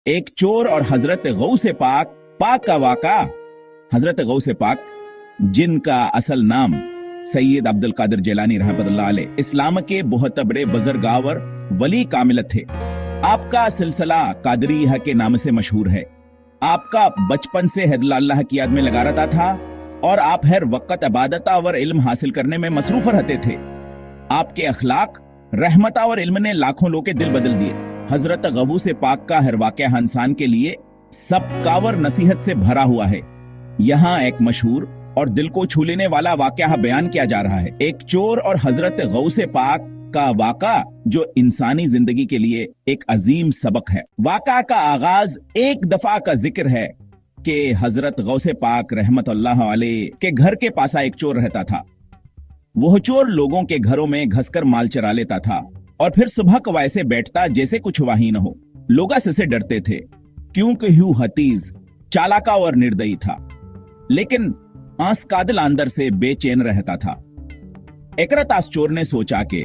एक चोर और हजरत गौस पाक का वाक़ा। हजरत गौस पाक, जिनका असल नाम सैयद अब्दुल कादिर जिलानी रहमतुल्लाह अलैह, इस्लाम के बहुत बड़े बुजुर्गावर वली कामिल थे। आपका सिलसिला कादरिया के नाम से मशहूर है। आपका बचपन से अल्लाह की याद में लगा रहता था और आप हर वक्त इबादत और इल्म हासिल करने में मसरूफ रहते थे। आपके अखलाक, रहमत और इल्म ने लाखों लोगों के दिल बदल दिए। हजरत गौस पाक का हर वाक़या इंसान के लिए सबकावर नसीहत से भरा हुआ है। यहाँ एक मशहूर और दिल को छू लेने वाला वाक़या बयान किया जा रहा है। एक चोर और हजरत गौस पाक का वाक़ा जो इंसानी जिंदगी के लिए एक अजीम सबक है। वाक़ा का आगाज एक दफा का जिक्र है कि हजरत गौस पाक रहमतुल्लाह अलैह के घर के पास एक चोर रहता था। वह चोर लोगों के घरों में घसकर माल चरा लेता था और फिर सुबह को वैसे बैठता जैसे कुछ हुआ ही न हो। लोग इससे डरते थे क्योंकि ह्यू हतीज चालाका और निर्दयी था, लेकिन आंसकादिल अंदर से बेचैन रहता था। एकरतास चोर ने सोचा कि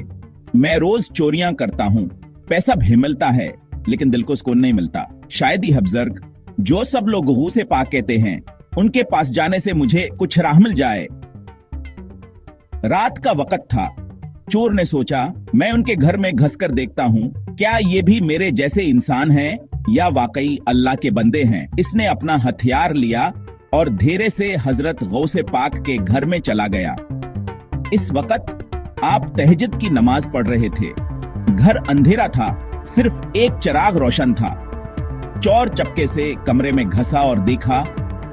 मैं रोज चोरियां करता हूं, पैसा भी मिलता है लेकिन दिल को सुकून नहीं मिलता। शायद ही हब्जर्ग जो सब लोग गौस पाक कहते हैं उनके पास जाने से मुझे कुछ राह मिल जाए। रात का वक्त था। चोर ने सोचा मैं उनके घर में घसकर देखता हूं, क्या ये भी मेरे जैसे इंसान हैं या वाकई अल्लाह के बंदे हैं। इसने अपना हथियार लिया और धीरे से हजरत गौस पाक के घर में चला गया। इस वक्त आप तहज्जुद की नमाज पढ़ रहे थे। घर अंधेरा था, सिर्फ एक चिराग रोशन था। चोर चपके से कमरे में घसा और देखा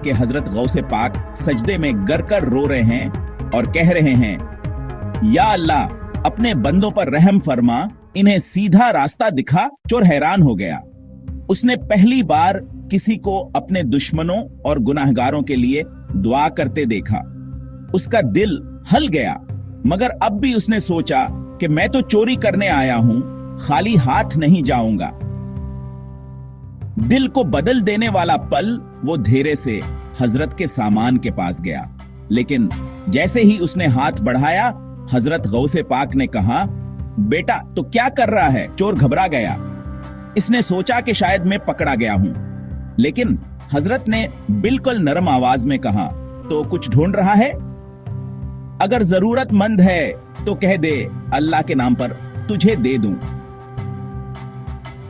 कि हजरत गौस पाक सजदे में गर कर रो रहे हैं और कह रहे हैं, या अल्लाह अपने बंदों पर रहम फरमा, इन्हें सीधा रास्ता दिखा। चोर हैरान हो गया। उसने पहली बार किसी को अपने दुश्मनों और गुनाहगारों के लिए दुआ करते देखा। उसका दिल हल गया, मगर अब भी उसने सोचा कि मैं तो चोरी करने आया हूं, खाली हाथ नहीं जाऊंगा। दिल को बदल देने वाला पल वो धीरे से हजरत के सामान के पास गया, लेकिन जैसे ही उसने हाथ बढ़ाया हजरत गौस पाक ने कहा, बेटा तो क्या कर रहा है। चोर घबरा गया। इसने सोचा कि शायद मैं पकड़ा गया हूं, लेकिन हजरत ने बिल्कुल नरम आवाज में कहा, तो कुछ ढूंढ रहा है? अगर जरूरतमंद है तो कह दे, अल्लाह के नाम पर तुझे दे दूं।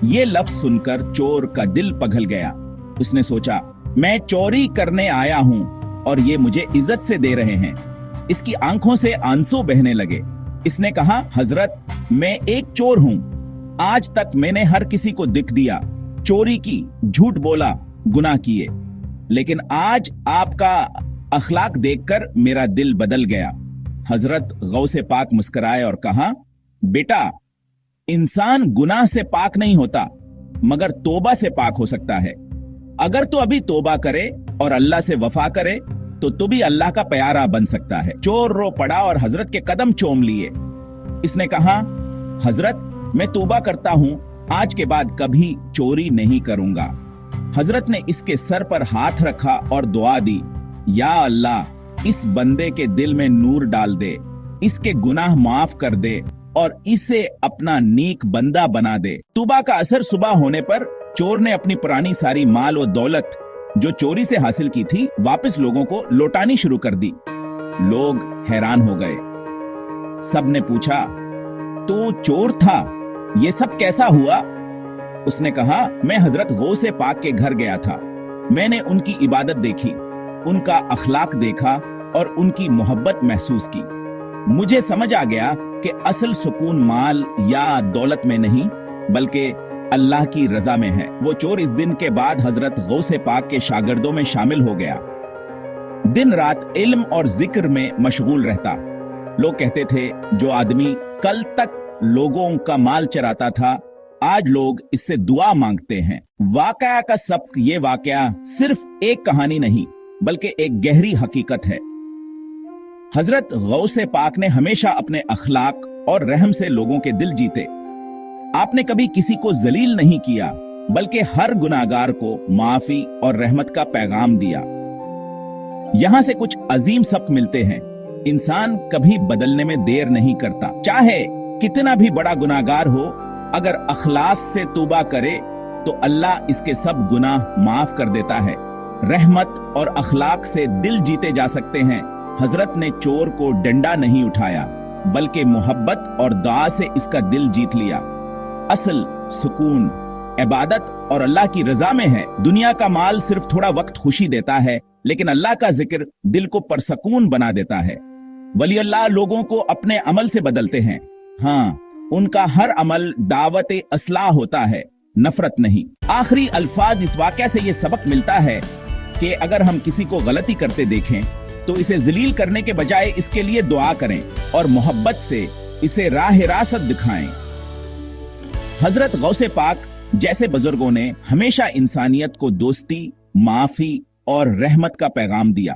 ये लफ्ज सुनकर चोर का दिल पिघल गया। उसने सोचा मैं चोरी करने आया हूं और ये मुझे इज्जत से दे रहे हैं। इसकी आंखों से आंसू बहने लगे। इसने कहा, हजरत मैं एक चोर हूं। आज तक मैंने हर किसी को दिख दिया, चोरी की, झूठ बोला, गुनाह किए, लेकिन आज आपका अखलाक देखकर मेरा दिल बदल गया। हजरत गौस पाक मुस्कुराए और कहा, बेटा इंसान गुनाह से पाक नहीं होता, मगर तौबा से पाक हो सकता है। अगर तू अभी तौबा करे और अल्लाह से वफा करे तो तू भी अल्लाह का प्यारा बन सकता है। चोर रो पड़ा और हजरत के कदम चूम लिए। इसने कहा, हजरत मैं तौबा करता हूं, आज के बाद कभी चोरी नहीं करूंगा। हजरत ने इसके सर पर हाथ रखा और दुआ दी, या अल्लाह इस बंदे के दिल में नूर डाल दे, इसके गुनाह माफ कर दे और इसे अपना नेक बंदा बना दे। तौबा का असर सुबह होने पर चोर ने अपनी पुरानी सारी माल और दौलत जो चोरी से हासिल की थी वापस लोगों को लौटानी शुरू कर दी। लोग हैरान हो गए। सब ने पूछा, तो चोर था, ये सब कैसा हुआ? उसने कहा, मैं हजरत गौस पाक के घर गया था। मैंने उनकी इबादत देखी, उनका अखलाक देखा और उनकी मोहब्बत महसूस की। मुझे समझ आ गया कि असल सुकून माल या दौलत में नहीं बल्कि अल्लाह की रजा में है। वो चोर इस दिन के बाद हजरत गौस पाक के शागिर्दों में शामिल हो गया। दिन रात इल्म और जिक्र में मशगूल रहता। लोग कहते थे, जो आदमी कल तक लोगों का माल चराता था, आज लोग इससे दुआ मांगते हैं। वाकया का सबक, ये वाकया सिर्फ एक कहानी नहीं बल्कि एक गहरी हकीकत है। हजरत गौस पाक ने हमेशा अपने अखलाक और रहम से लोगों के दिल जीते। आपने कभी किसी को जलील नहीं किया बल्कि हर गुनाहगार को माफी और रहमत का पैगाम दिया। यहां से कुछ अजीम सबक मिलते हैं। इंसान कभी बदलने में देर नहीं करता। चाहे कितना भी बड़ा गुनाहगार हो, अगर अखलास से तौबा करे तो अल्लाह इसके सब गुनाह माफ कर देता है। रहमत और अखलाक से दिल जीते जा सकते हैं। हजरत ने चोर को डंडा नहीं उठाया, बल्कि मोहब्बत और दुआ से इसका दिल जीत लिया। असल सुकून इबादत और अल्लाह की रजा में है। दुनिया का माल सिर्फ थोड़ा वक्त खुशी देता है, लेकिन अल्लाह का जिक्र दिल को परसकून बना देता है। वली अल्लाह लोगों को अपने अमल से बदलते हैं। हाँ, उनका हर अमल दावत असलाह होता है, नफरत नहीं। आखिरी अल्फाज इस वाक़या से ये सबक मिलता है कि अगर हम किसी को गलती करते देखें तो इसे जलील करने के बजाय इसके लिए दुआ करें और मोहब्बत से इसे राह रासत दिखाएं। हजरत गौसे पाक जैसे बुजुर्गों ने हमेशा इंसानियत को दोस्ती, माफी और रहमत का पैगाम दिया।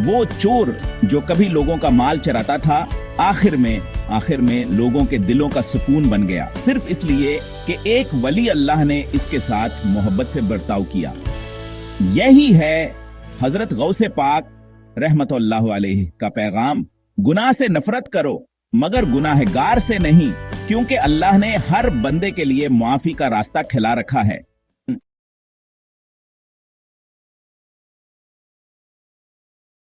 वो चोर जो कभी लोगों का माल चराता था, आखिर में लोगों के दिलों का सुकून बन गया, सिर्फ इसलिए कि एक वली अल्लाह ने इसके साथ मोहब्बत से बर्ताव किया। यही है हजरत गौसे पाक रहमतुल्लाह अलैहि का पैगाम। गुनाह से नफरत करो, मगर गुनाहगार से नहीं, क्योंकि अल्लाह ने हर बंदे के लिए मुआफी का रास्ता खिला रखा है।